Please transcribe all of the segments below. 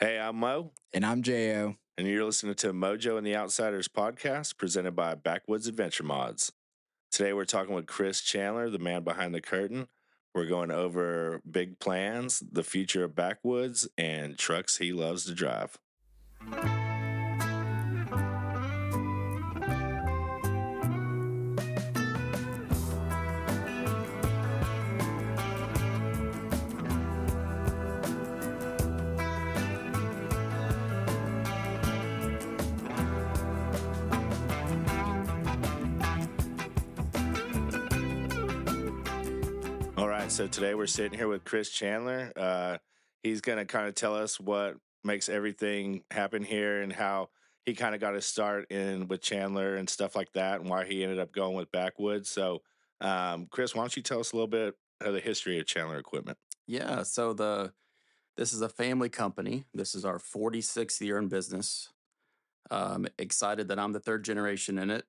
Hey, I'm Mo, And I'm Jo. and you're listening to Mojo and the Outsiders podcast presented by Backwoods Adventure Mods. Today we're talking with Chris Chandler, the man behind the curtain. We're going over big plans, the future of Backwoods, and trucks he loves to drive. All right, so today we're sitting here with Chris Chandler. He's going to kind of tell us what makes everything happen here and how he kind of got his start in with Chandler and stuff like that and why he ended up going with Backwoods. So, Chris, why don't you tell us a little bit of the history of Chandler Equipment? Yeah, so this is a family company. This is our 46th year in business. Excited that I'm the third generation in it.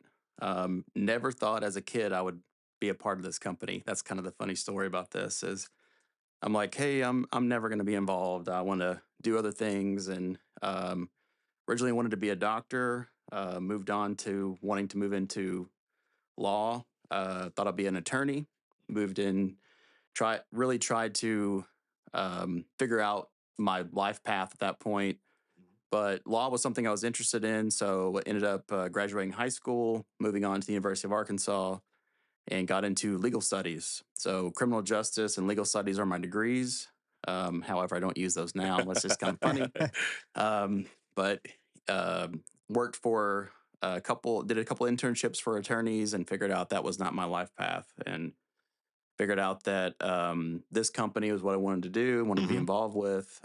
Never thought as a kid I would be a part of this company. That's kind of the funny story about this is I'm like, hey, I'm never going to be involved. I want to do other things, and originally wanted to be a doctor. Moved on to wanting to move into law. Thought I'd be an attorney. Moved in. Tried to figure out my life path at that point. But law was something I was interested in, so I ended up graduating high school, moving on to the University of Arkansas, and got into legal studies. So criminal justice and legal studies are my degrees. However, I don't use those now unless it's kind of funny. But worked for did a couple internships for attorneys, and figured out that was not my life path, and figured out that this company was what I wanted to do, wanted to be involved with.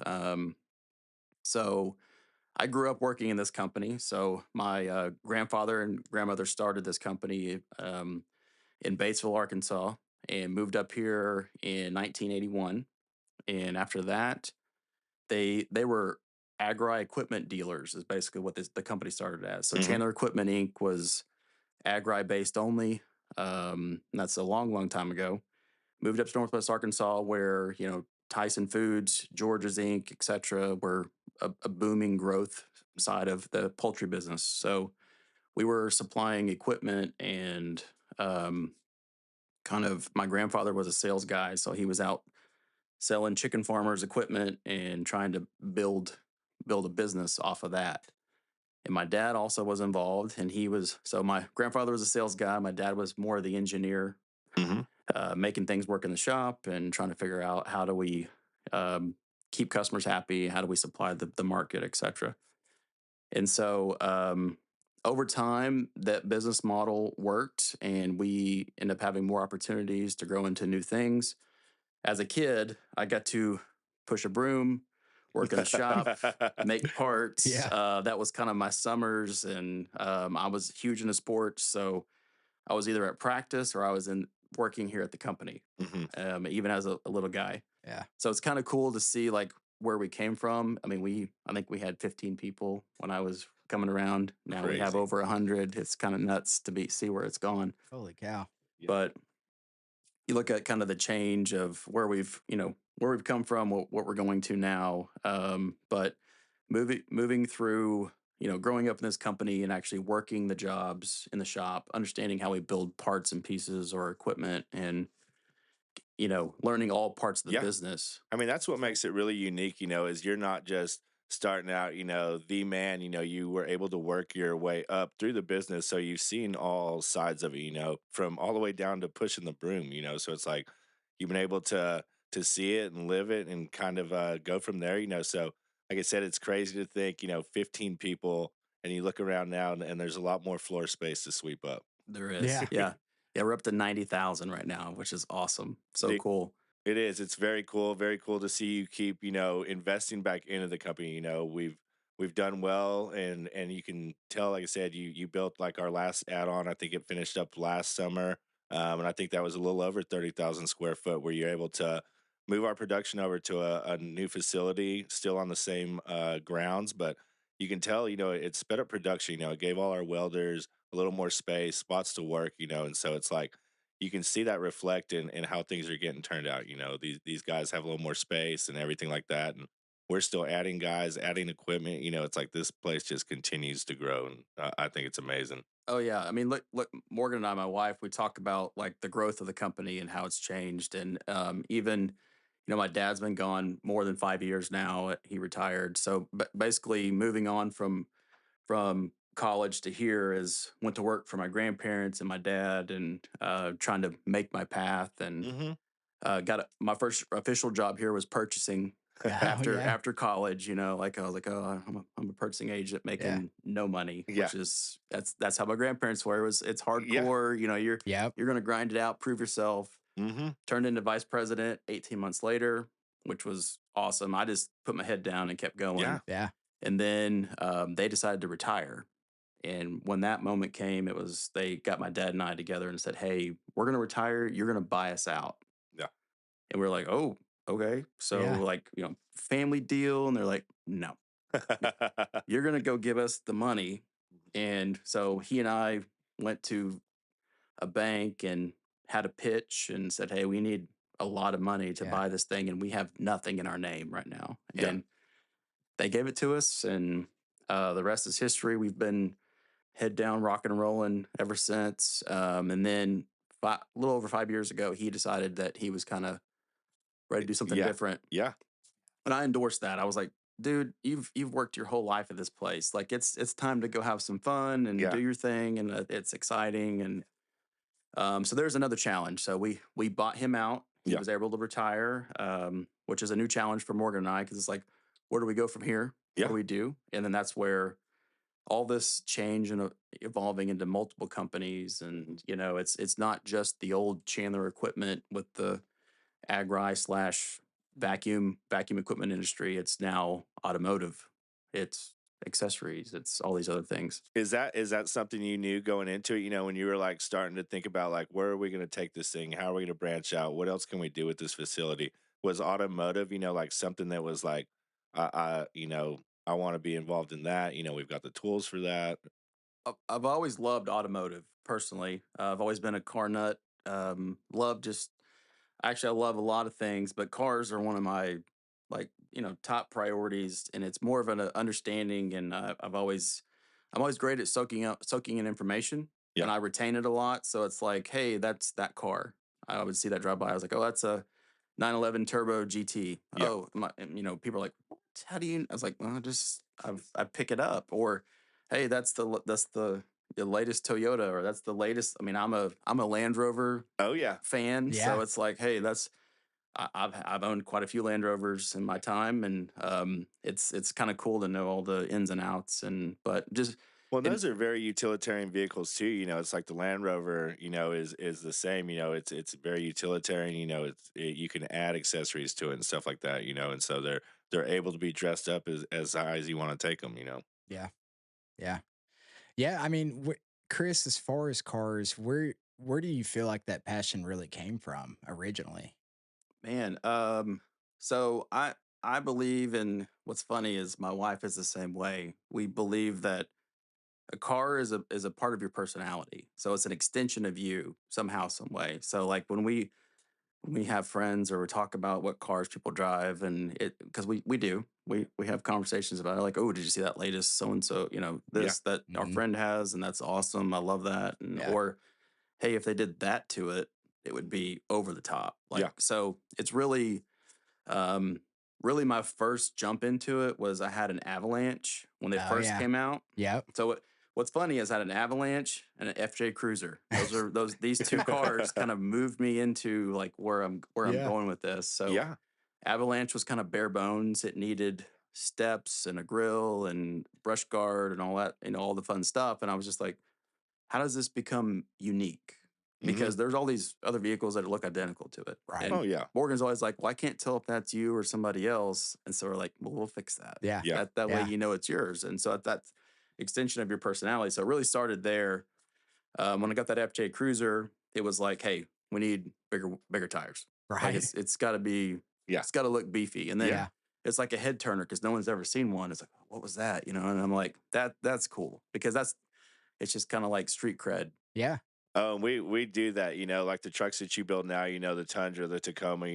So I grew up working in this company. So my grandfather and grandmother started this company in Batesville, Arkansas, and moved up here in 1981. And after that, they were agri equipment dealers is basically what the company started as. So Chandler Equipment Inc. was agri based only. That's a long, long time ago. Moved up to Northwest Arkansas, where Tyson Foods, George's Inc., etc., were a booming growth side of the poultry business. So we were supplying equipment, and kind of my grandfather was a sales guy, so he was out selling chicken farmers equipment and trying to build a business off of that. And my dad also was involved, and so my grandfather was a sales guy. My dad was more of the engineer, making things work in the shop and trying to figure out how do we keep customers happy, how do we supply the market, etc. And so over time, that business model worked, and we end up having more opportunities to grow into new things. As a kid, I got to push a broom, work in a shop, make parts. Yeah. That was kind of my summers, and I was huge into sports, so I was either at practice or I was working here at the company, even as a little guy. Yeah. So it's kind of cool to see like where we came from. I mean, I think we had 15 people when I was coming around. Now we have Crazy. over 100. It's kind of nuts to see where it's gone. Holy cow. Yeah. But you look at kind of the change of where we've come from, what we're going to now. But moving through, growing up in this company and actually working the jobs in the shop, understanding how we build parts and pieces or equipment, and learning all parts of the business. I mean, that's what makes it really unique, is you're not just starting out, the man, you were able to work your way up through the business. So you've seen all sides of it, from all the way down to pushing the broom, so it's like you've been able to see it and live it and kind of go from there, so like I said, it's crazy to think, 15 people, and you look around now and there's a lot more floor space to sweep up. There is. Yeah. We're up to 90,000 right now, which is awesome. So cool. It is. It's very cool. Very cool to see you keep, investing back into the company. We've done well, and you can tell. Like I said, you built like our last add-on. I think it finished up last summer, and I think that was a little over 30,000 square foot, where you're able to move our production over to a new facility, still on the same grounds, but you can tell, it sped up production. It gave all our welders a little more space, spots to work, and so it's like you can see that reflect in how things are getting turned out. These guys have a little more space and everything like that. And we're still adding guys, adding equipment. You know, it's like this place just continues to grow, and I think it's amazing. Oh yeah, I mean, look, Morgan and I, my wife, we talk about like the growth of the company and how it's changed, and even, my dad's been gone more than 5 years now. He retired, so basically moving on from college to here is went to work for my grandparents and my dad, and trying to make my path, and Hmm. my first official job here was purchasing Oh, yeah. after college. Like I was like, oh, I'm a purchasing agent Yeah. making no money, Yeah, which is that's how my grandparents were. It's yeah. hardcore. Yep. You're gonna grind it out, prove yourself. Hmm. Turned into vice president 18 months later, which was awesome. I just put my head down and kept Yeah, going. Yeah. And then they decided to retire. And when that moment came, they got my dad and I together and said, "Hey, we're gonna retire. You're gonna buy us out." yeah. And we're like, "Oh, okay." So Yeah. like, family deal. And they're like, "No, you're going to go give us the money." And so he and I went to a bank and had a pitch and said, "Hey, we need a lot of money to Yeah. buy this thing, and we have nothing in our name right now." Yeah. And they gave it to us, and the rest is history. We've been head down, rocking and rolling ever since. And then a little over 5 years ago, he decided that he was kind of ready to do something Yeah. different. Yeah. And I endorsed that. I was like, "Dude, you've worked your whole life at this place. Like it's time to go have some fun and Yeah. do your thing, and it's exciting." And so there's another challenge. So we bought him out. He Yeah. was able to retire, which is a new challenge for Morgan and I, because it's like, where do we go from here? What Yeah. do we do? And then that's where all this change and evolving into multiple companies, and it's not just the old Chandler equipment with the agri slash vacuum equipment industry. It's now automotive. It's accessories. It's all these other things. Is that something you knew going into it? You know, when you were like starting to think about like where are we going to take this thing? How are we going to branch out? What else can we do with this facility? Was automotive, like something that was like, I want to be involved in that. You know, we've got the tools for that. I've always loved automotive personally. I've always been a car nut. Love just Actually, I love a lot of things, but cars are one of my top priorities, and it's more of an understanding. And I'm always great at soaking in information, Yeah. and I retain it a lot. So it's like, hey, that's that car. I would see that drive by. I was like, oh, that's a 911 Turbo GT. Yeah. Oh, and, people are like, what? How do you? I was like, well, I pick it up. Or, hey, that's the latest Toyota, or that's the latest. I mean, I'm a Land Rover Oh yeah. fan, Yeah. so it's like, hey, I've owned quite a few Land Rovers in my time, and it's kind of cool to know all the ins and outs, and but just Well, and those are very utilitarian vehicles too. You know, it's like the Land Rover. Is the same. You know, it's very utilitarian. You know, you can add accessories to it and stuff like that. You know, and so they're able to be dressed up as high as you want to take them. You know. Yeah. Yeah. Yeah. I mean, Chris, as far as cars, where do you feel like that passion really came from originally? man, so I believe in what's funny is my wife is the same way. We believe that a car is a part of your personality, so it's an extension of you somehow, some way. So like when we have friends or we talk about what cars people drive, and it because we have conversations about it, like, oh, did you see that latest so and so, Yeah. this that our Hmm. friend has, and that's awesome, I love that. And Yeah. or hey, if they did that to it, it would be over the top. Yeah. Like, so it's um really my first jump into it was I had an Avalanche when they Oh, first yeah. came out. Yep. So what's funny is I had an Avalanche and an FJ Cruiser. These two cars kind of moved me into like where I'm Yeah. going with this. So Yeah. Avalanche was kind of bare bones. It needed steps and a grill and brush guard and all that, all the fun stuff. And I was just like, how does this become unique? Hmm. Because there's all these other vehicles that look identical to it. Right. And Oh yeah. Morgan's always like, well, I can't tell if that's you or somebody else. And so we're like, well, we'll fix that. Yeah. Yeah. That way Yeah. it's yours. And so that's extension of your personality. So it really started there. When I got that FJ Cruiser, it was like, hey, we need bigger tires. Like Right. it's got to be, Yeah. it's got to look beefy. And then Yeah. it's like a head turner because no one's ever seen one. It's like, what was that? And I'm like, that's cool because it's just kind of like street cred. Yeah. Oh, we do that, like the trucks that you build now, the Tundra, the Tacoma,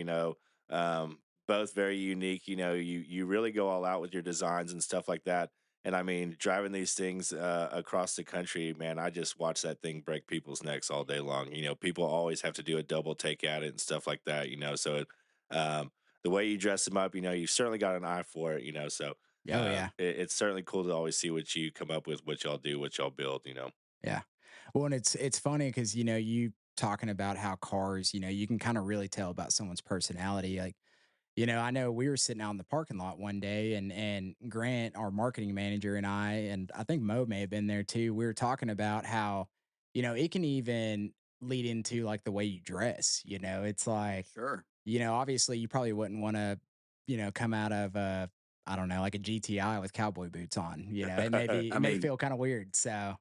both very unique. You know, you really go all out with your designs and stuff like that. And I mean, driving these things across the country, man, I just watch that thing break people's necks all day long. You know, people always have to do a double take at it and stuff like that. You know, so um, the way you dress them up, you know, you've certainly got an eye for it. You know, so Oh yeah. it's certainly cool to always see what you come up with, what y'all do, what y'all build. You know, Yeah. Well, and it's funny because you talking about how cars, you can kind of really tell about someone's personality. Like, I know we were sitting out in the parking lot one day, and Grant, our marketing manager, and I think Mo may have been there too. We were talking about how, it can even lead into like the way you dress. It's like, Sure. obviously you probably wouldn't want to, come out of I don't know, like a GTI with cowboy boots on. It I may mean, feel kind of weird. So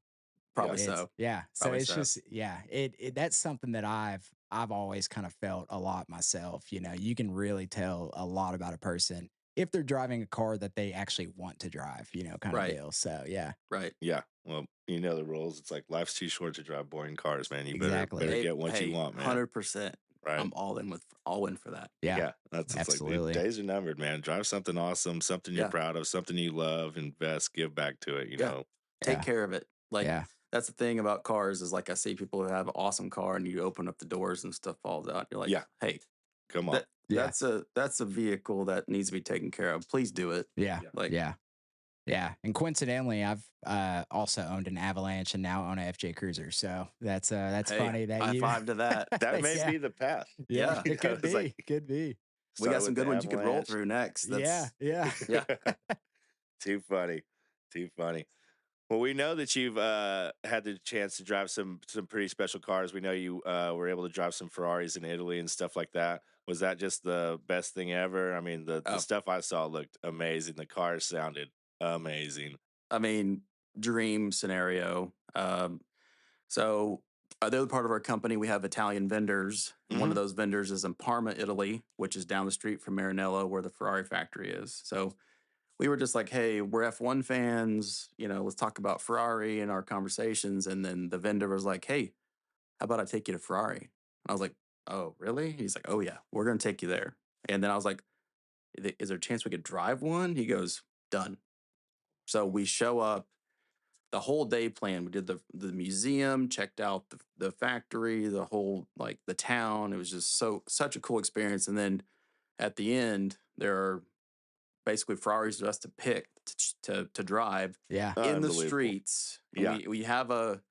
probably it's so. yeah. So Probably it's so. just yeah, it that's something that I've always kind of felt a lot myself. You can really tell a lot about a person if they're driving a car that they actually want to drive, kind of Right. deal. So yeah, Right. yeah. Well, you know the rules. It's like life's too short to drive boring cars, man. You better exactly. Hey, get what you hey, want, man. 100%. Right? I'm all in for that. Yeah, Yeah, that's it's like the absolutely. days are numbered, man. Drive something awesome, something you're Yeah. proud of, something you love, invest, give back to it. You Yeah. know, Take Yeah, care of it. Like yeah, that's the thing about cars is like I see people who have an awesome car and you open up the doors and stuff falls out. You're like, yeah, hey, come on, yeah, that's a vehicle that needs to be taken care of. Please do it. yeah, yeah, Like, yeah. Yeah, and coincidentally, I've also owned an Avalanche and now own a FJ Cruiser. So that's hey, funny that high you, five to that. that may yeah, be the path. yeah, Yeah. You it know, could it's like be, could be. We got start some with good the ones you could roll avalanche. through next. Yeah, That's yeah, yeah. Too funny, too funny. Well, we know that you've had the chance to drive some pretty special cars. We know you were able to drive some Ferraris in Italy and stuff like that. Was that just the best thing ever? I mean, the Oh, stuff I saw looked amazing. The cars sounded amazing. I mean, dream scenario. So the other part of our company, we have Italian vendors, and one Hmm. of those vendors is in Parma, Italy, which is down the street from Maranello, where the Ferrari factory is. So we were just like, "Hey, we're F1 fans. Let's talk about Ferrari in our conversations." And then the vendor was like, "Hey, how about I take you to Ferrari?" And I was like, "Oh, really?" He's like, "Oh yeah, we're gonna take you there." And then I was like, "Is there a chance we could drive one?" He goes, "Done." So we show up the whole day plan. We did the museum, checked out the factory, the whole like the town. It was just such a cool experience. And then at the end, there are basically Ferraris for us to pick to drive yeah, in the Unbelievable. streets. And Yeah. we have a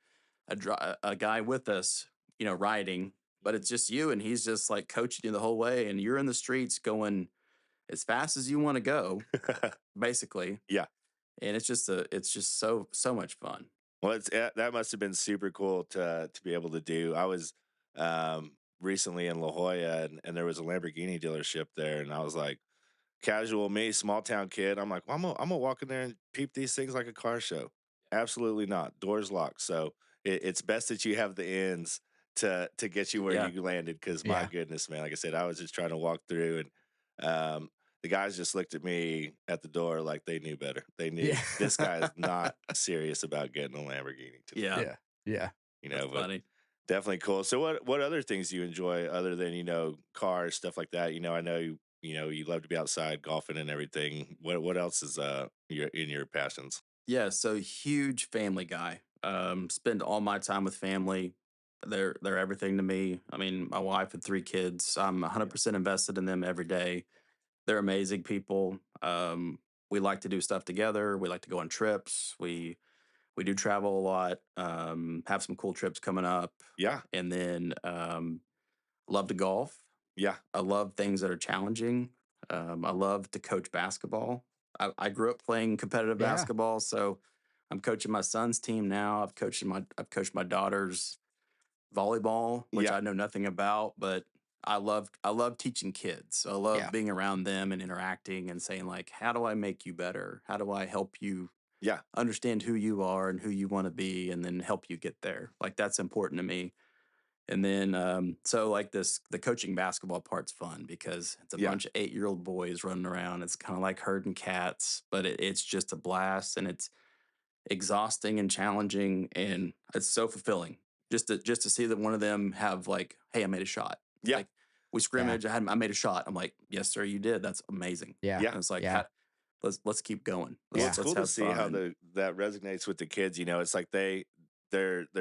guy with us, riding, but it's just you, and he's just like coaching you the whole way, and you're in the streets going as fast as you want to go, basically. Yeah. And it's just so much fun. Well, that must have been super cool to be able to do. I was recently in La Jolla, and there was a Lamborghini dealership there, and I was like, casual me, small town kid. I'm like, well, I'm gonna walk in there and peep these things like a car show. Absolutely not. Doors locked. So it's best that you have the ends to get you where Yeah. you landed. Because my yeah, goodness, man, like I said, I was just trying to walk through, and the guys just looked at me at the door like they knew better. They knew yeah, this guy is not serious about getting a Lamborghini tonight. Yeah. yeah, yeah. You That's know, but funny. definitely cool. So what other things do you enjoy other than, cars, stuff like that? I know you love to be outside golfing and everything. What else is your passions? Yeah, so huge family guy. Spend all my time with family. They're everything to me. I mean, my wife and three kids. I'm Yeah. 100% invested in them every day. They're amazing people. We like to do stuff together. We like to go on trips. We do travel a lot. Have some cool trips coming up, Yeah. and then love to golf. Yeah. I love things that are challenging. I love to coach basketball. I grew up playing competitive Yeah. basketball, so I'm coaching my son's team now. I've coached my daughter's volleyball, which Yeah. I know nothing about, but I love teaching kids. I love Yeah. being around them and interacting and saying like, how do I make you better? How do I help you Yeah. understand who you are and who you want to be, and then help you get there? Like that's important to me. And then, so like the coaching basketball part's fun because it's a Yeah. bunch of 8-year-old boys running around. It's kind of like herding cats, but it's just a blast, and it's exhausting and challenging, and it's so fulfilling just to see that one of them have like, hey, I made a shot. Yeah. Like We Yeah. scrimmage. I made a shot. I'm like, yes, sir, you did. That's amazing. Yeah. Yeah. And it's like, Yeah. let's keep going. Well, Yeah. it's Let's cool to have see how fun. that resonates with the kids. You know, it's like they're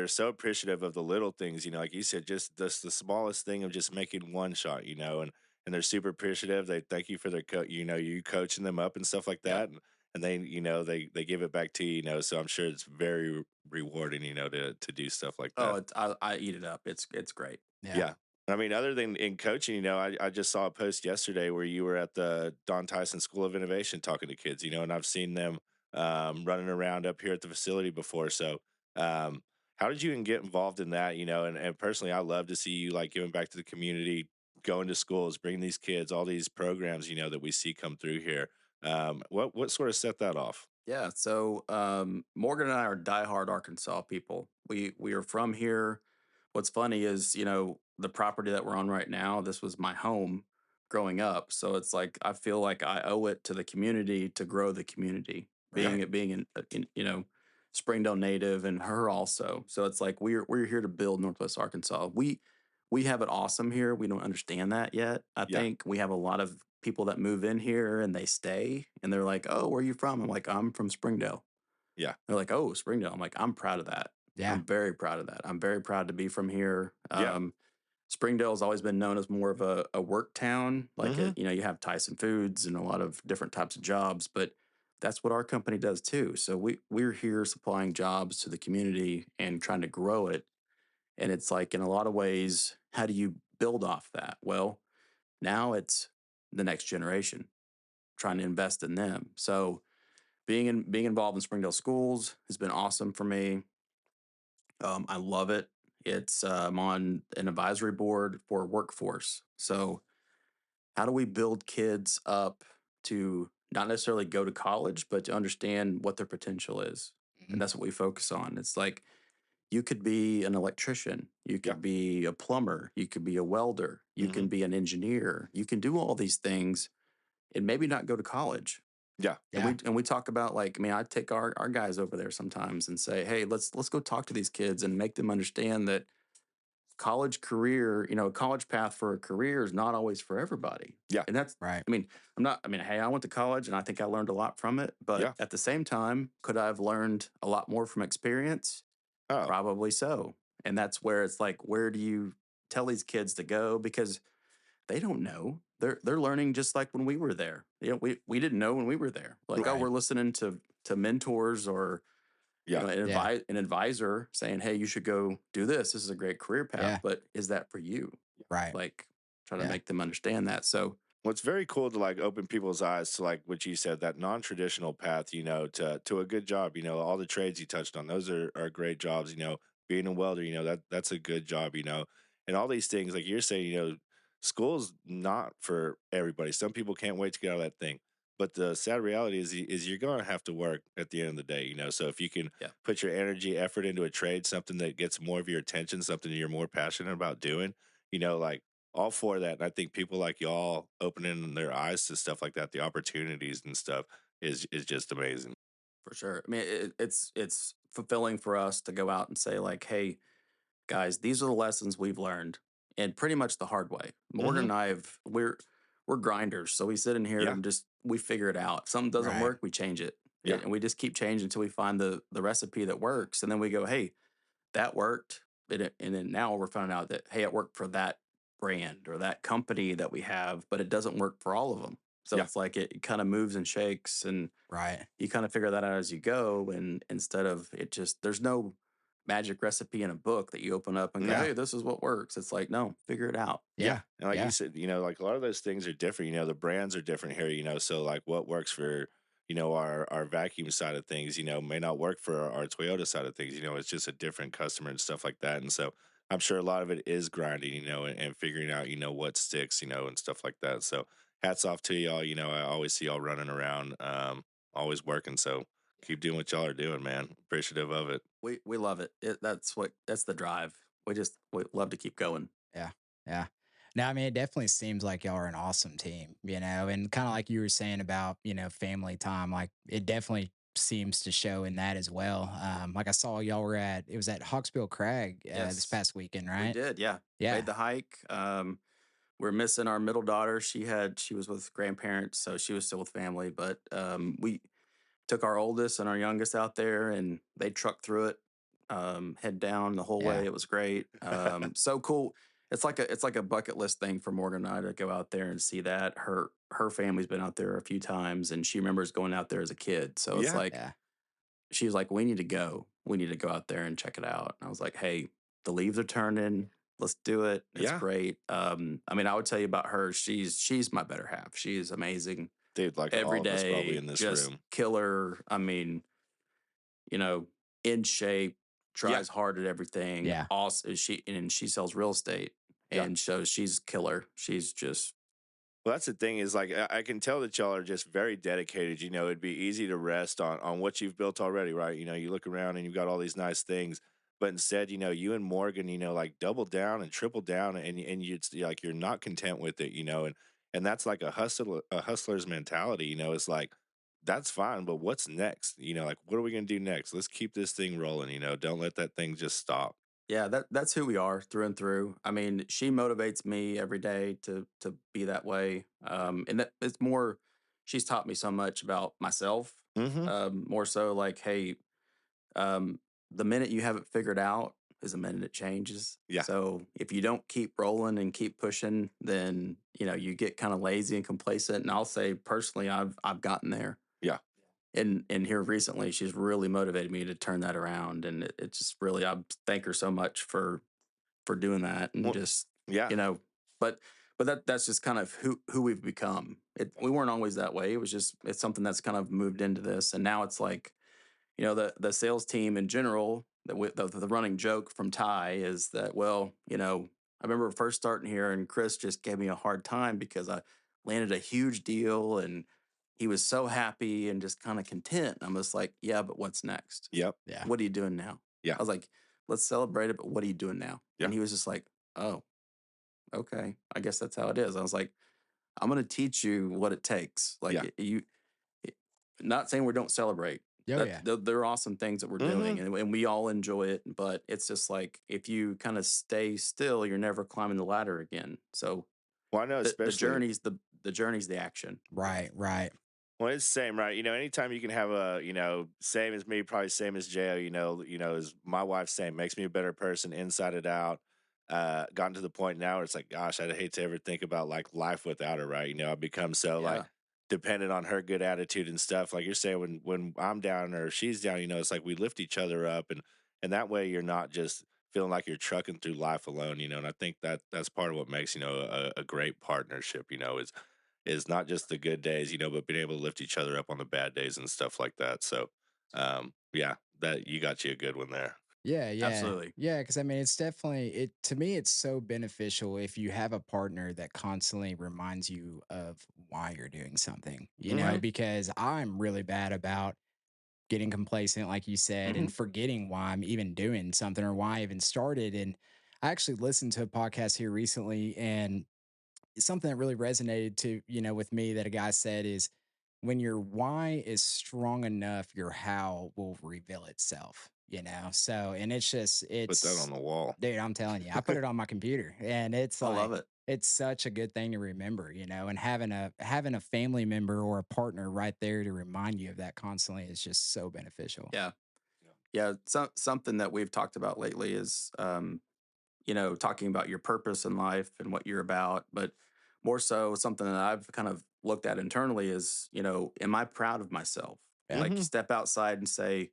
so appreciative of the little things. You know, like you said, just the smallest thing of just making one shot. You know, and they're super appreciative. They thank you for their you know, you coaching them up and stuff like Yep. that. And they, you know, they give it back to you. You know, so I'm sure it's very rewarding. You know, to do stuff like Oh, that. I eat it up. It's great. Yeah. Yeah. I mean, other than in coaching, you know, I just saw a post yesterday where you were at the Don Tyson School of Innovation talking to kids, you know, and I've seen them running around up here at the facility before. So, um, how did you even get involved in that? You know, and personally, I love to see you like giving back to the community, going to schools, bringing these kids, all these programs, you know, that we see come through here. What sort of set that off? Yeah. So Morgan and I are diehard Arkansas people. We are from here. What's funny is, the property that we're on right now, this was my home growing up. So it's like I feel like I owe it to the community to grow the community. Yeah, Being Springdale native and her also. So it's like we're here to build Northwest Arkansas. We have it awesome here. We don't understand that yet. I yeah, think we have a lot of people that move in here and they stay and they're like, "Oh, where are you from?" I'm like, "I'm from Springdale." yeah, They're like, "Oh, Springdale." I'm like, "I'm proud of that. Yeah. I'm very proud of that. I'm very proud to be from here." yeah. Springdale's always been known as more of a work town. Like, Hmm. you have Tyson Foods and a lot of different types of jobs, but that's what our company does too. So we're here supplying jobs to the community and trying to grow it. And it's like, in a lot of ways, how do you build off that? Well, now it's the next generation, trying to invest in them. So being involved in Springdale schools has been awesome for me. I love it. I'm on an advisory board for workforce. So how do we build kids up to not necessarily go to college, but to understand what their potential is? Mhm. And that's what we focus on. It's like you could be an electrician, you Yeah. could be a plumber, you could be a welder, you Hmm. can be an engineer, you can do all these things and maybe not go to college. Yeah. And Yeah. we talk about, like, I mean, I take our guys over there sometimes and say, hey, let's go talk to these kids and make them understand that college career, a college path for a career is not always for everybody. Yeah. And that's, Right. I mean, hey, I went to college and I think I learned a lot from it. But Yeah. at the same time, could I have learned a lot more from experience? Oh, Probably so. And that's where it's like, where do you tell these kids to go? Because they don't know. They're learning just like when we were there. We didn't know when we were there. Like, oh, Right. we're listening to mentors or yeah. Yeah. an advisor saying, "Hey, you should go do this. This is a great career path." Yeah. But is that for you? Right. Like, try to Yeah. make them understand that. So, Well, it's very cool to like open people's eyes to like what you said, that non-traditional path, you know, to a good job. You know, all the trades you touched on, those are great jobs. You know, being a welder, you know, that's a good job, you know. And all these things, like you're saying, you know, school's not for everybody. Some people can't wait to get out of that thing. But the sad reality is you're gonna have to work at the end of the day, you know. So if you can yeah, put your energy, effort into a trade, something that gets more of your attention, something you're more passionate about doing, you know, like all for that. And I think people like y'all opening their eyes to stuff like that, the opportunities and stuff is just amazing. for sure. I mean, it's fulfilling for us to go out and say, like, "Hey, guys, these are the lessons we've learned, and pretty much the hard way." Morgan Hmm. and I we're grinders, so we sit in here Yeah, and just we figure it out. If something doesn't Right. work, we change it, yeah, and we just keep changing until we find the recipe that works, and then we go, "Hey, that worked," and then now we're finding out that, hey, it worked for that brand or that company that we have, but it doesn't work for all of them. So yeah, it's like it kind of moves and shakes, and Right. you kind of figure that out as you go. And instead of it, just there's no magic recipe in a book that you open up and go, no. Yeah. hey, this is what works. It's like, no, figure it out. Yeah. Yeah. And like you Yeah. said, you know, like a lot of those things are different. You know, the brands are different here, you know. So like what works for, you know, our vacuum side of things, you know, may not work for our Toyota side of things. You know, it's just a different customer and stuff like that. And so I'm sure a lot of it is grinding, you know, and figuring out, you know, what sticks, you know, and stuff like that. So hats off to y'all. You know, I always see y'all running around, always working. So keep doing what y'all are doing, man. Appreciative of it. We love it. That's the drive. We love to keep going. Yeah. Yeah. No, I mean, it definitely seems like y'all are an awesome team, and kind of like you were saying about, family time, like it definitely seems to show in that as well. Like I saw y'all were it was at Hawksbill Crag this Yes, past weekend, we right? did. Yeah, Yeah. made the hike. we're missing our middle daughter. She was with grandparents, so she was still with family. But we took our oldest and our youngest out there, and they trucked through it, head down the whole Yeah. way. It was great. So cool. It's like a bucket list thing for Morgan and I to go out there and see that. Her family's been out there a few times, and she remembers going out there as a kid. So it's Yeah. like Yeah. she was like, "We need to go. We need to go out there and check it out." And I was like, "Hey, the leaves are turning. Let's do it. It's Yeah. great." I mean, I would tell you about her. She's my better half. She is amazing Dude, like every all of us probably day. in this Just room. killer. I mean, you know, in shape, Yeah. tries hard at everything. Yeah. Also, she sells real estate, Yeah. and so she's killer. She's just Well, that's the thing is like I can tell that y'all are just very dedicated. You know, it'd be easy to rest on what you've built already, right? You know, you look around and you've got all these nice things, but instead, you know, you and Morgan, you know, like double down and triple down, and you it's like you're not content with it, you know, and that's like a hustler's mentality. You know, it's like that's fine, but what's next? You know, like what are we gonna do next? Let's keep this thing rolling. You know, don't let that thing just stop. yeah. That's who we are through and through. I mean, she motivates me every day to be that way. And that it's more. She's taught me so much about myself. Mm-hmm. More so like, hey, um, the minute you have it figured out is the minute it changes. Yeah. So if you don't keep rolling and keep pushing, then you get kind of lazy and complacent. And I'll say personally, I've gotten there. Yeah. And here recently, she's really motivated me to turn that around, and it just really I thank her so much for doing that, and Well, just yeah. you know, but that's just kind of who we've become. We weren't always that way. It was just it's something that's kind of moved into this, and now it's like the sales team in general. The running joke from Ty is that I remember first starting here, and Chris just gave me a hard time because I landed a huge deal and he was so happy and just kind of content. I'm just like, yeah, but what's next? Yep. Yeah. What are you doing now? Yeah. I was like, let's celebrate it, but what are you doing now? Yeah. And he was just like, oh, okay, I guess that's how it is. I was like, I'm going to teach you what it takes. Yeah. Like it- not saying we don't celebrate. Oh yeah. They're awesome things that we're Mm-hmm. doing, and we all enjoy it. But it's just like if you kind of stay still, you're never climbing the ladder again. So Well, I know the especially journey's the action. Right. Right. well, it's the same, right? You know, anytime you can have a, you know, same as me, probably same as Jo, is my wife's same, makes me a better person inside and out. Gotten to the point now where it's like, gosh, I'd hate to ever think about like life without her, right? You know, I've become so like Yeah, dependent on her good attitude and stuff. Like you're saying, when I'm down or she's down, you know, it's like we lift each other up, and that way you're not just feeling like you're trucking through life alone, you know. And I think that's part of what makes, you know, a great partnership, you know, is not just the good days, you know, but being able to lift each other up on the bad days and stuff like that. So, yeah, that you got you a good one there. Yeah, yeah. absolutely. Yeah, because I mean, it's definitely it to me, it's so beneficial if you have a partner that constantly reminds you of why you're doing something, Hmm. Right. because I'm really bad about getting complacent, like you said, Hmm. and forgetting why I'm even doing something or why I even started. And I actually listened to a podcast here recently, and something that really resonated with me that a guy said is when your why is strong enough, your how will reveal itself. So, and Put that on it's, the wall. dude, I'm telling you, I put it on my computer and it's I love like, it. it's such a good thing to remember, and having a family member or a partner right there to remind you of that constantly is just so beneficial. Yeah, Yeah. yeah. Something that we've talked about lately is talking about your purpose in life and what you're about, but more so something that I've kind of looked at internally is, am I proud of myself? Yeah. Like you Hmm. step outside and say,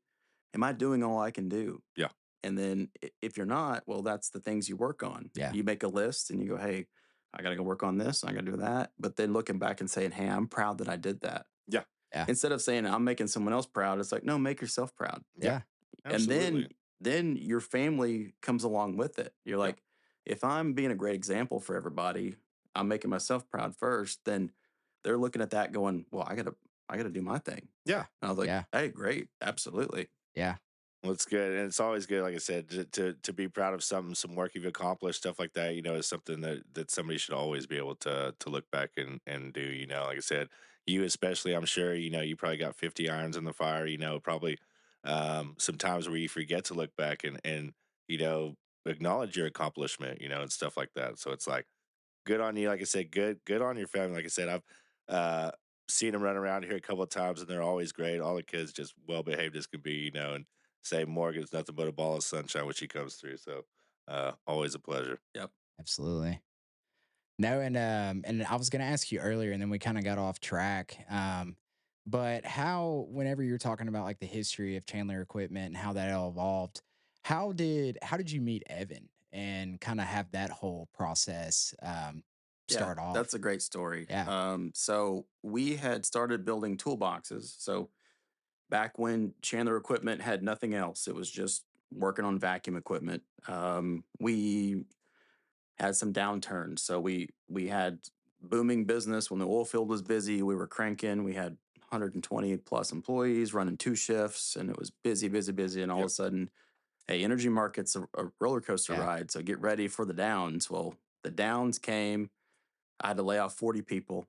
am I doing all I can do? Yeah. And then if you're not, well, that's the things you work on. Yeah. You make a list and you go, hey, I got to go work on this. I got to do that. But then looking back and saying, hey, I'm proud that I did that. Yeah. Yeah. Instead of saying I'm making someone else proud, it's like, no, make yourself proud. Yeah. Yeah. And Absolutely. then your family comes along with it. You're Yeah. like, if I'm being a great example for everybody, I'm making myself proud first, then they're looking at that going, well, I gotta do my thing. Yeah. And I was like, Yeah. hey, great, absolutely. Yeah. Well, it's good, and it's always good, like I said, to be proud of something, some work you've accomplished, stuff like that. You know, is something that somebody should always be able to look back and do. You know, like I said, you especially, I'm sure, you know, you probably got 50 irons in the fire. You know, probably some times where you forget to look back and you know acknowledge your accomplishment. You know, and stuff like that. So it's like good on you. Like I said, good on your family. Like I said, I've uh, seen them run around here a couple of times, and they're always great. All the kids just well behaved as can be, and say Morgan's nothing but a ball of sunshine when she comes through. So always a pleasure. Yep. Absolutely. No, and I was gonna ask you earlier, and then we kind of got off track. But how, whenever you're talking about like the history of Chandler Equipment and how that all evolved, how did you meet Evan and kind of have that whole process Yeah, start that's off? a great story. Yeah, So we had started building toolboxes. So back when Chandler Equipment had nothing else, it was just working on vacuum equipment. We had some downturns. So we had booming business when the oil field was busy. We were cranking. We had 120 plus employees running 2 shifts, and it was busy, busy, busy. And all of Yep. a sudden, hey, energy market's a roller coaster yeah, ride. So get ready for the downs. Well, the downs came. I had to lay off 40 people.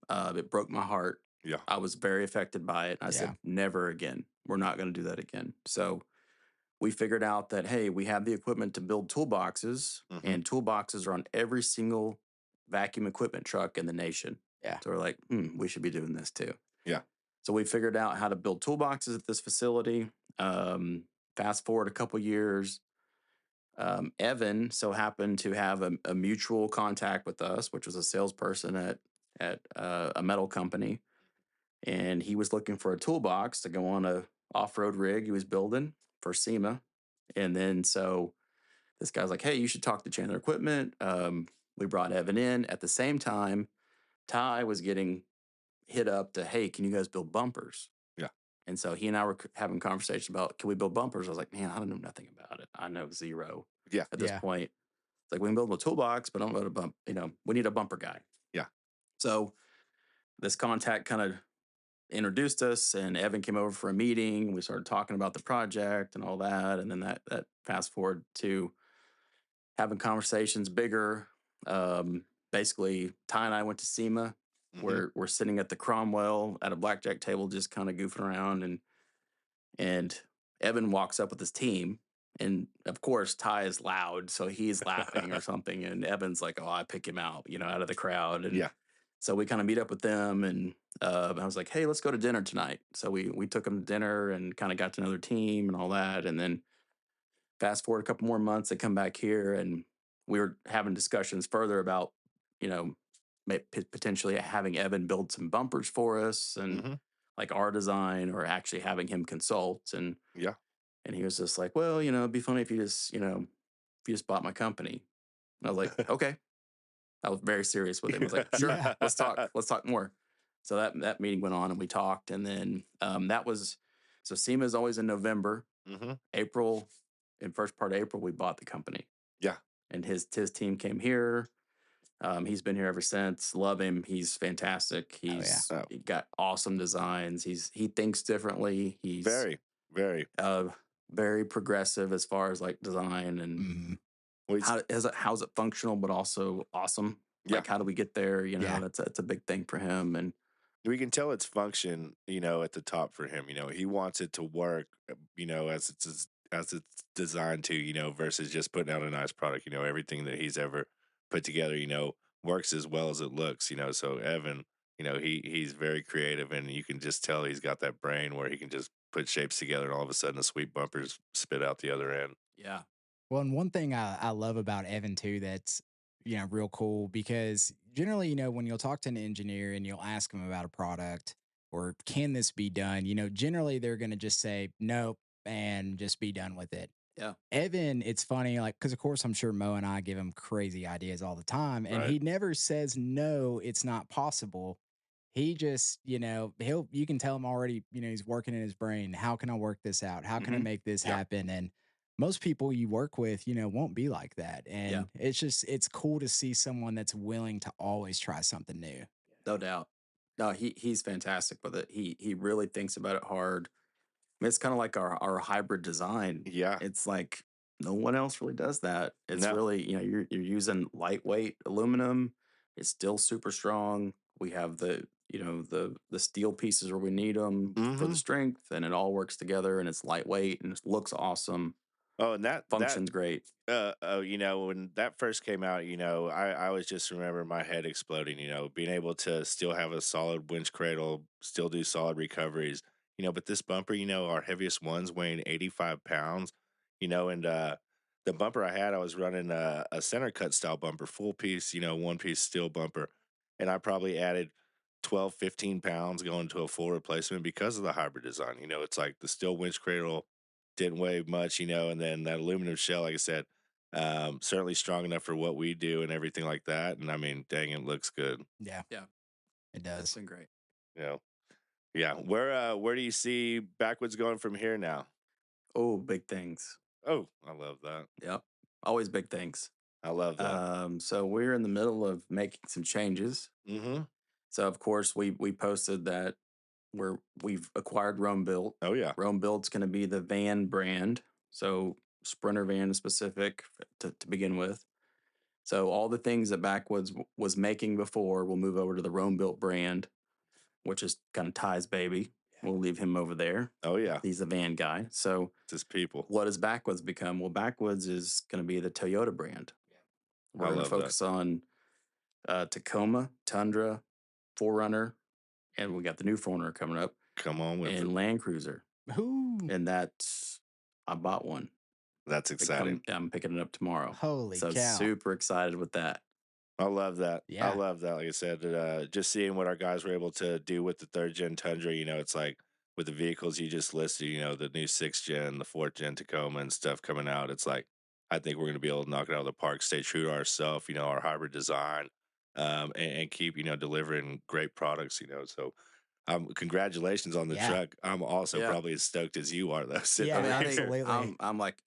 It broke my heart. Yeah. I was very affected by it. I yeah, said, never again. We're not going to do that again. So we figured out that, hey, we have the equipment to build toolboxes, Hmm. and toolboxes are on every single vacuum equipment truck in the nation. yeah, So we're like, we should be doing this too. Yeah. So we figured out how to build toolboxes at this facility. Um, Fast forward a couple years, Evan so happened to have a mutual contact with us, which was a salesperson at a metal company, and he was looking for a toolbox to go on a off-road rig he was building for SEMA. And then so this guy's like, "Hey, you should talk to Chandler Equipment." We brought Evan in at the same time. Ty was getting hit up to, "Hey, can you guys build bumpers?" Yeah. And so he and I were having a conversation about, can we build bumpers? I was like, man, I don't know nothing about it. I know zero Yeah. at this yeah, point. It's like, we can build a toolbox, but I don't know how to bump. We need a bumper guy. Yeah. So this contact kind of introduced us, and Evan came over for a meeting. We started talking about the project and all that. And then that fast forward to having conversations bigger. Basically, Ty and I went to SEMA. Hmm. We're sitting at the Cromwell at a blackjack table, just kind of goofing around, and Evan walks up with his team. And of course, Ty is loud, so he's laughing or something. And Evan's like, "Oh, I pick him out, out of the crowd." And Yeah. so we kind of meet up with them, and I was like, "Hey, let's go to dinner tonight." So we took them to dinner and kind of got to know their team and all that. And then fast forward a couple more months, they come back here, and we were having discussions further about, you know, potentially having Evan build some bumpers for us, and Hmm. like our design, or actually having him consult. Yeah. And he was just like, well, it'd be funny if you just bought my company. And I was like, okay. I was very serious with him. I was like, sure, yeah. let's talk. Let's talk more. So that meeting went on, and we talked. And then that was, so SEMA is always in November. Hmm. April, in first part of April, we bought the company. Yeah. And his team came here. He's been here ever since. Love him. He's fantastic. Oh yeah. Oh, He got awesome designs. He thinks differently. He's very, very. uh, very progressive as far as like design, and Hmm. Well, he's, how's it functional but also awesome. yeah. Like, how do we get there? Yeah. That's a big thing for him. And We can tell its function, at the top for him. He wants it to work, as it's designed to, versus just putting out a nice product. Everything that he's ever put together, works as well as it looks. So Evan, he's very creative, and you can just tell he's got that brain where he can just put shapes together, and all of a sudden, the sweet bumpers spit out the other end. yeah, Well, and one thing I love about Evan too that's real cool because generally, when you'll talk to an engineer and you'll ask them about a product or can this be done, generally they're gonna just say nope and just be done with it. yeah, Evan, it's funny, like, because of course I'm sure Mo and I give him crazy ideas all the time, and Right. he never says no, it's not possible. He just, you can tell him already, he's working in his brain. How can I work this out? How can I hmm, make this Yeah. happen? And most people you work with, won't be like that. yeah, And it's cool to see someone that's willing to always try something new. no doubt. No, he's fantastic with it. He really thinks about it hard. I mean, it's kind of like our hybrid design. Yeah. It's like no one else really does that. It's No. really, you're using lightweight aluminum. It's still super strong. We have the steel pieces where we need them for the Hmm. strength, and it all works together, and it's lightweight and it looks awesome. Oh, and that Functions great. when that first came out, I always just remember my head exploding, being able to still have a solid winch cradle, still do solid recoveries, but this bumper, our heaviest ones weighing 85 pounds, and the bumper I had, I was running a center cut style bumper, full piece, one piece steel bumper. And I probably added 12, 15 pounds going to a full replacement because of the hybrid design. It's like the steel winch cradle didn't weigh much, and then that aluminum shell, like I said, certainly strong enough for what we do and everything like that. And I mean, dang, it looks good. Yeah, Yeah, it it's does. been great. You know, yeah. Where do you see Backwoods going from here now? Oh, big things. Oh, I love that. Yep, always big things. I love that. So we're in the middle of making some changes. Mm-hmm. So of course we posted that we've acquired Rome Built. Oh yeah. Rome Built's going to be the van brand. So Sprinter van specific to begin with. So all the things that Backwoods was making before will move over to the Rome Built brand, which is kind of Ty's baby. We'll leave him over there. Oh yeah. He's a van guy. So It's his people. what does Backwoods become? Well, Backwoods is going to be the Toyota brand. We're I going to love that. focus on Tacoma, Tundra, Forerunner, and we got the new Forerunner coming up, Come on with it. and Land Cruiser. Ooh, And that's I bought one. That's exciting. I'm picking it up tomorrow. holy So cow! super excited with that. I love that. I Yeah. love that. Like I said, just seeing what our guys were able to do with the third gen Tundra, it's like with the vehicles you just listed, the new sixth gen, the fourth gen Tacoma and stuff coming out. It's like, I think we're going to be able to knock it out of the park, stay true to ourselves, our hybrid design, and keep, delivering great products, So, congratulations on the Yeah. truck. I'm also Yeah. probably as stoked as you are, though. Sitting Yeah, I mean, over I think here. absolutely. I'm like,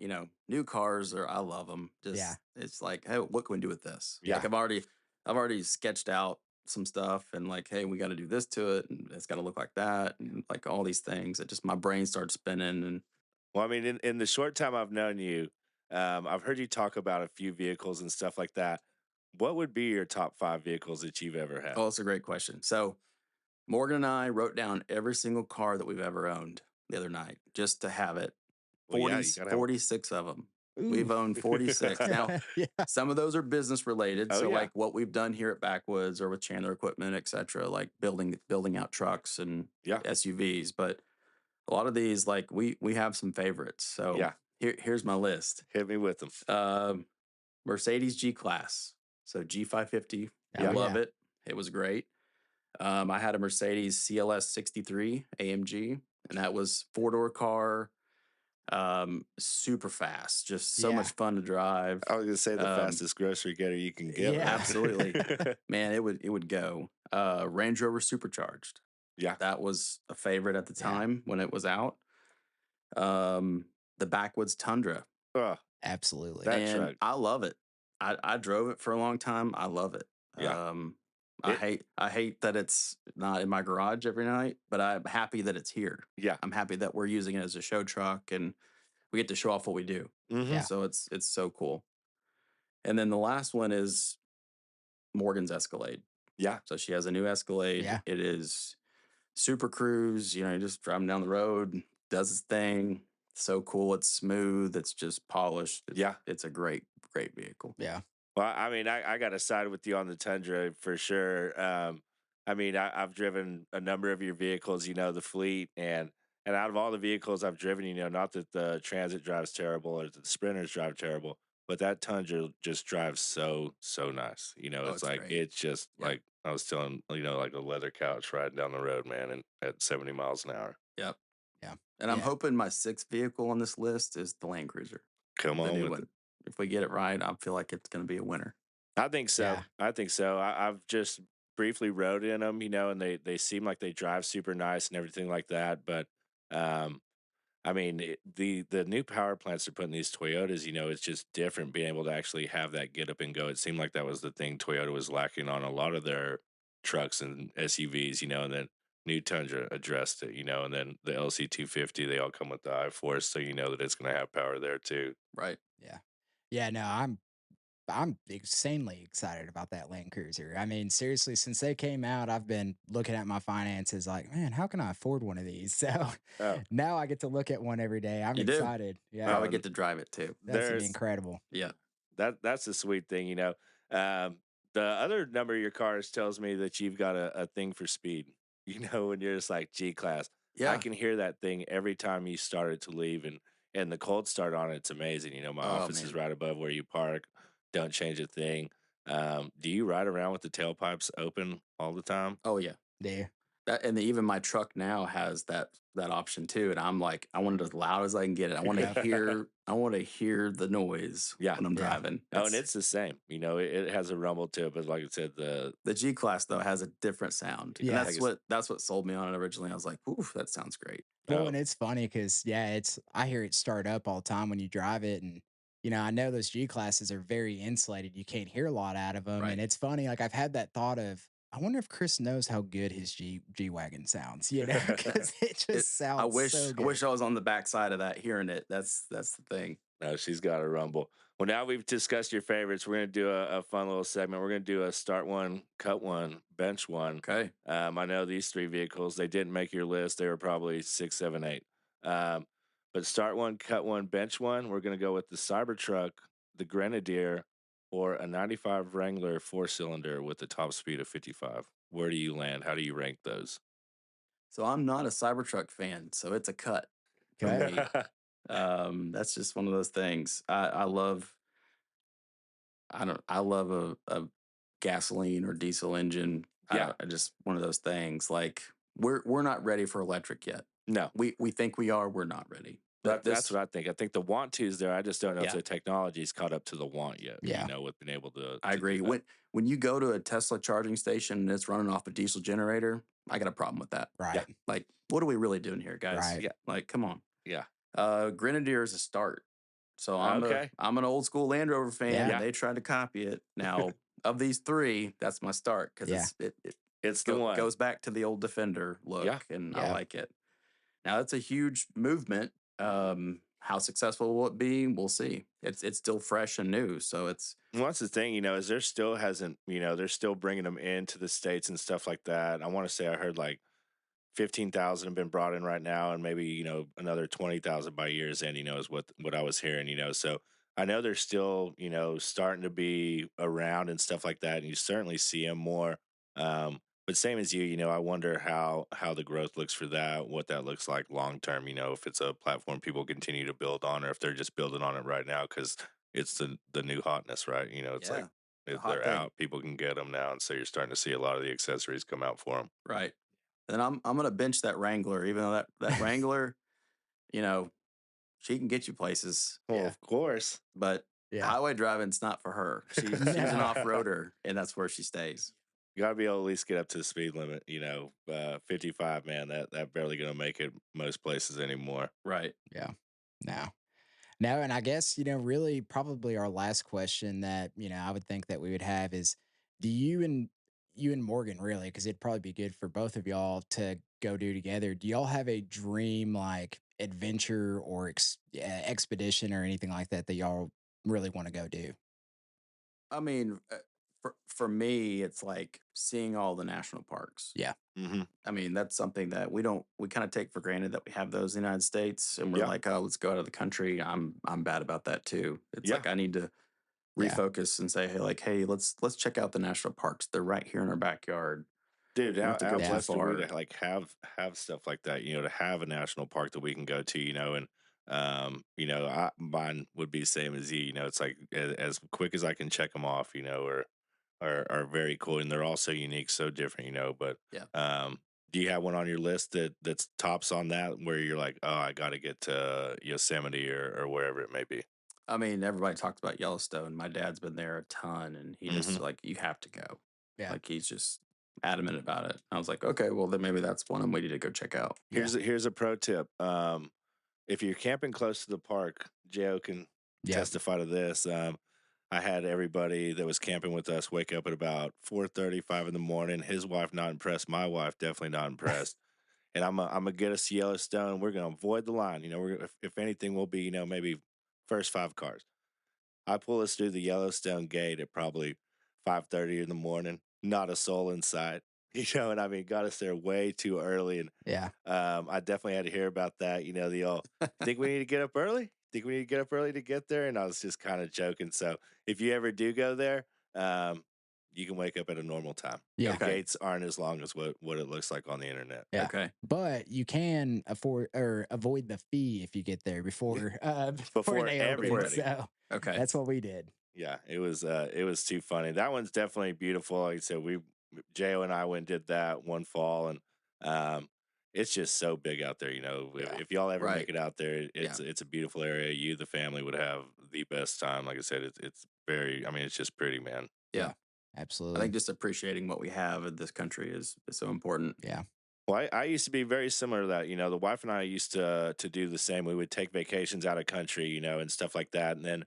new cars I love them. Just Yeah. it's like, hey, what can we do with this? Yeah. Like I've already sketched out some stuff and like, hey, we got to do this to it, and it's got to look like that, and like all these things. It just my brain starts spinning, and Well, I mean, in the short time I've known you, I've heard you talk about a few vehicles and stuff like that. What would be your top 5 vehicles that you've ever had? oh, it's a great question. So Morgan and I wrote down every single car that we've ever owned the other night just to have it. Well, 40, yeah, you gotta have 46 of them. Ooh. We've owned 46. Now, Yeah. some of those are business related. Oh, So yeah. like what we've done here at Backwoods or with Chandler Equipment, et cetera, like building out trucks and Yeah. SUVs. But a lot of these, like we have some favorites. So Yeah. here's my list. Hit me with them. Mercedes G Class. So G550. I Oh, love yeah. it. It was great. I had a Mercedes CLS 63 AMG, and that was 4-door car, super fast, just so Yeah. much fun to drive. I was gonna say the Um, fastest grocery getter you can get. Yeah. right? Absolutely. Man, it would go. Range Rover Supercharged. Yeah. That was a favorite at the Yeah. time when it was out. The Backwoods Tundra. Oh, Absolutely. That and truck. I love it. I drove it for a long time. I love it. Yeah. I hate that it's not in my garage every night, but I'm happy that it's here. Yeah. I'm happy that we're using it as a show truck and we get to show off what we do. Mhm. Yeah. So it's so cool. And then the last one is Morgan's Escalade. Yeah. So she has a new Escalade. Yeah. It is super cruise, you just driving down the road, does its thing. So cool. It's smooth. It's just polished. Yeah. It's a great vehicle. Yeah. Well, I mean, I got to side with you on the Tundra for sure. I mean, I've driven a number of your vehicles, the fleet, and out of all the vehicles I've driven, not that the Transit drives terrible or the Sprinters drive terrible, but that Tundra just drives so nice. It's it's like great. it's just Yeah. like I was telling, like a leather couch riding down the road, man, and at 70 miles an hour. Yep. Yeah. And I'm Yeah. hoping my 6th vehicle on this list is the Land Cruiser, Come the on new with one. it. If we get it right, I feel like it's going to be a winner. I think so. Yeah. I think so. I've just briefly rode in them, and they seem like they drive super nice and everything like that. But um, I mean, the new power plants they're putting in these Toyotas, it's just different being able to actually have that get up and go. It seemed like that was the thing Toyota was lacking on a lot of their trucks and SUVs, and then new Tundra addressed it, and then the LC 250, they all come with the I-Force, so you know that it's going to have power there too. Right. Yeah. Yeah. No, I'm I'm insanely excited about that Land Cruiser. I mean, seriously, since they came out, I've been looking at my finances like, man, how can I afford one of these? So Oh, now I get to look at one every day. I'm You do. excited. Yeah, Probably oh, get to drive it too. that's gonna be there's incredible. Yeah. that's the sweet thing, you know. Um, the other number of your cars tells me that you've got a thing for speed. You know, when you're just like G class, I Yeah. can hear that thing every time you start it to leave, and the cold start on it's amazing. You know, my Oh office is man. right above where you park. Don't change a thing. Do you ride around with the tailpipes open all the time? Oh yeah. Yeah. That and even my truck now has that option too. And I'm like, I want it as loud as I can get it. Yep. I want to hear the noise Yeah. when I'm Yeah. driving. Oh, and it's the same. You know, it has a rumble to it, but like I said, The G class though has a different sound. And like Yes. that's what sold me on it originally. I was like, ooh, that sounds great. Well, oh, and it's funny because yeah, it's I hear it start up all the time when you drive it, and I know those G classes are very insulated. You can't hear a lot out of them, Right. and it's funny. Like I've had that thought of, I wonder if Chris knows how good his G wagon sounds. Because it It, just sounds so I good. wish I was on the backside of that hearing it. That's the thing. no, she's got a rumble. Well, now we've discussed your favorites. We're going to do a fun little segment. We're going to do a start one, cut one, bench one. Okay. I know these three vehicles, they didn't make your list. They were probably 6, 7, 8. But start one, cut one, bench one. We're going to go with the Cybertruck, the Grenadier, or a 95 Wrangler 4-cylinder with a top speed of 55. Where do you land? How do you rank those? So I'm not a Cybertruck fan, so it's a cut for Okay. me. That's just one of those things. I love a gasoline or diesel engine. Yeah. I just one of those things. Like we're not ready for electric yet. No. We think we are. We're not ready. That's what I think. I think the want to is there. I just don't know if Yeah. the technology's caught up to the want yet. Yeah. You know, with being able to. I agree. Do that. When you go to a Tesla charging station and it's running off a diesel generator, I got a problem with that. Yeah. Right. Like, what are we really doing here, guys? Right. Yeah. Like, come on. Yeah. Grenadier is a start. So Okay. I'm an old school Land Rover fan, Yeah. and they tried to copy it. Now, of these three, that's my start because Yeah. It's the one. goes back to the old Defender look, Yeah. and I Yeah. like it. Now, it's a huge movement. How successful will it be? We'll see. It's still fresh and new, so it's And what's the thing, you know, is there still hasn't, you know, they're still bringing them into the States and stuff like that. I want to say I heard like 15,000 have been brought in right now, and maybe, you know, another 20,000 by year's end, you know, is what I was hearing, you know. So I know they're still, you know, starting to be around and stuff like that. And you certainly see them more. But same as you know, I wonder how the growth looks for that, what that looks like long term, you know, if it's a platform people continue to build on or if they're just building on it right now because it's the new hotness, right? You know, it's like a if hot they're thing. out, people can get them now. And so you're starting to see a lot of the accessories come out for them. Right. And I'm gonna bench that Wrangler, even though that Wrangler, you know, she can get you places. Well, Yeah. of course. But Yeah. highway driving's not for her. She's an off roader, and that's where she stays. You gotta be able to at least get up to the speed limit, you know. 55, man, that barely gonna make it most places anymore. Right. Yeah. No. No, and I guess, really probably our last question that, I would think that we would have is, do you and Morgan really, because it'd probably be good for both of y'all to go do together. Do y'all have a dream like adventure or expedition or anything like that that y'all really want to go do? I mean, for me, it's like seeing all the national parks. Yeah. Mm-hmm. I mean, that's something that we kind of take for granted that we have those in the United States, and we're Yeah. like, oh, let's go out of the country. I'm bad about that too. It's Yeah. like I need to Yeah. refocus and say, hey, let's check out the national parks. They're right here in our backyard. Dude, don't how, have to how go too blessed are we far. to like have stuff like that, you know, to have a national park that we can go to, you know, and you know, mine would be the same as you know, it's like as quick as I can check them off, you know, are very cool, and they're all so unique, so different, you know. But Yeah. do you have one on your list that's tops on that where you're like, oh, I got to get to Yosemite or wherever it may be? I mean, everybody talks about Yellowstone. My dad's been there a ton, and he just like, you have to go. Yeah. Like he's just adamant about it. I was like, okay, well then maybe that's one I'm waiting to go check out. Here's a pro tip. If you're camping close to the park, Joe can Yeah. testify to this. I had everybody that was camping with us wake up at about 4:30, 5 in the morning. His wife not impressed. My wife definitely not impressed. And I'm gonna get us to Yellowstone. We're gonna avoid the line. You know, if anything, we'll be, you know, maybe first 5 cars. I pull us through the Yellowstone gate at probably 5:30 in the morning. Not a soul in sight. You know, and I mean, got us there way too early, and Yeah. I definitely had to hear about that. You know, the old, think we need to get up early? Think we need to get up early to get there? And I was just kind of joking. So if you ever do go there, um, you can wake up at a normal time. Yeah. The Okay. gates aren't as long as what it looks like on the internet. Yeah. Okay. But you can afford or avoid the fee if you get there before before Before they open. everybody. So Okay. that's what we did. Yeah, it was too funny. That one's definitely beautiful. Like I said, Jo and I went and did that one fall, and um, it's just so big out there. You know, Yeah. if y'all ever Right. make it out there, Yeah. it's a beautiful area. You, the family, would have the best time. Like I said, it's very. I mean, it's just pretty, man. Yeah. I Absolutely. think just appreciating what we have in this country is so important. Yeah. Well, I used to be very similar to that. You know, the wife and I used to do the same. We would take vacations out of country, you know, and stuff like that, and then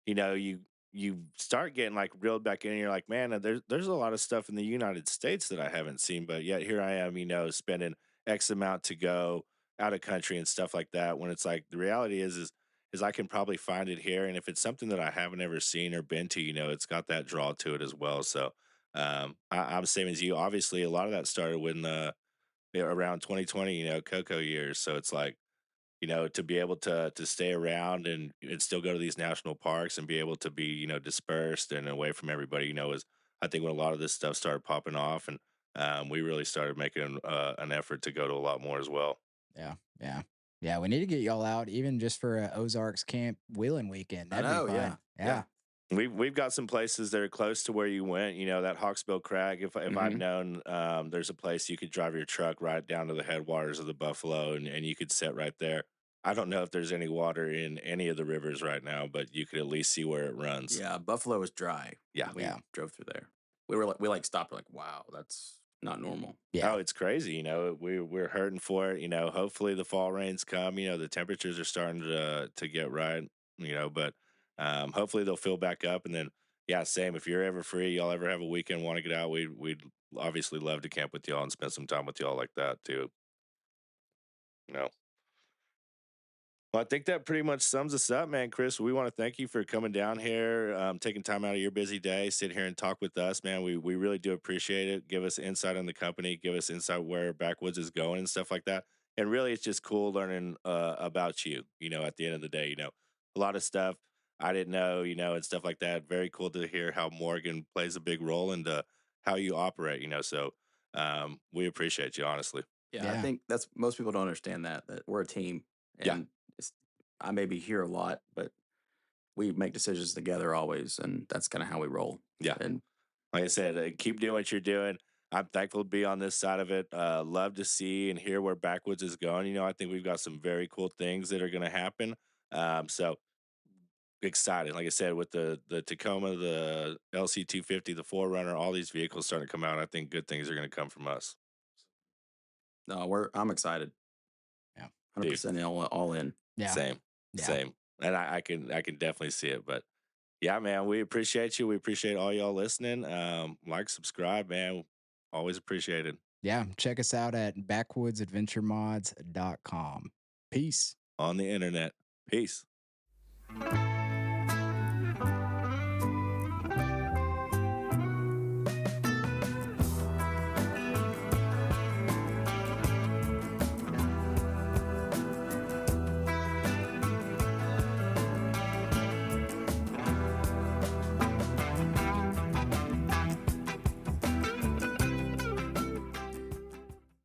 you know, you start getting like reeled back in and you're like, man, there's a lot of stuff in the United States that I haven't seen, but yet here I am, you know, spending X amount to go out of country and stuff like that. When it's like the reality is I can probably find it here. And if it's something that I haven't ever seen or been to, you know, it's got that draw to it as well. So I'm the same as you. Obviously a lot of that started when around 2020, you know, Coco years. So it's like you know, to be able to stay around and still go to these national parks and be able to be, you know, dispersed and away from everybody, you know, is I think when a lot of this stuff started popping off and we really started making an effort to go to a lot more as well. Yeah. Yeah. Yeah. We need to get y'all out, even just for a Ozarks camp wheeling weekend. I That'd be know. fun. Yeah. Yeah. We've got some places that are close to where you went. You know that Hawksbill Crag. If I'd Mhm. known, there's a place you could drive your truck right down to the headwaters of the Buffalo, and you could sit right there. I don't know if there's any water in any of the rivers right now, but you could at least see where it runs. Yeah. Buffalo is dry. Yeah. We Yeah. drove through there. We stopped. We're like, wow, that's not normal. Yeah. Oh, it's crazy. You know, we're hurting for it. You know, hopefully the fall rains come. You know, the temperatures are starting to get right. You know, but hopefully they'll fill back up. And then, yeah, same. If you're ever free, y'all ever have a weekend want to get out, we'd obviously love to camp with y'all and spend some time with y'all like that too. You know. Well, I think that pretty much sums us up, man. Chris, we want to thank you for coming down here, taking time out of your busy day, sit here and talk with us, man. We really do appreciate it. Give us insight on the company, give us insight where Backwoods is going and stuff like that. And really, it's just cool learning about you. You know, at the end of the day, you know, a lot of stuff I didn't know, you know, and stuff like that. Very cool to hear how Morgan plays a big role into how you operate. You know, so we appreciate you, honestly. Yeah. I Yeah. think that's most people don't understand that we're a team, Yeah. and it's, I may be here a lot, but we make decisions together always, and that's kind of how we roll. Yeah. And Like I said, keep doing what you're doing. I'm thankful to be on this side of it. Love to see and hear where Backwoods is going. You know, I think we've got some very cool things that are going to happen. So excited. Like I said, with the Tacoma, the LC 250, the Forerunner, all these vehicles starting to come out. I think good things are going to come from us. no, I'm excited. Yeah. 100% all in. Yeah. Same, Yeah. same. And I can definitely see it. But yeah, man, we appreciate you. We appreciate all y'all listening. Like, subscribe, man. Always appreciated. Yeah. Check us out at backwoodsadventuremods.com. Peace. On the internet. Peace.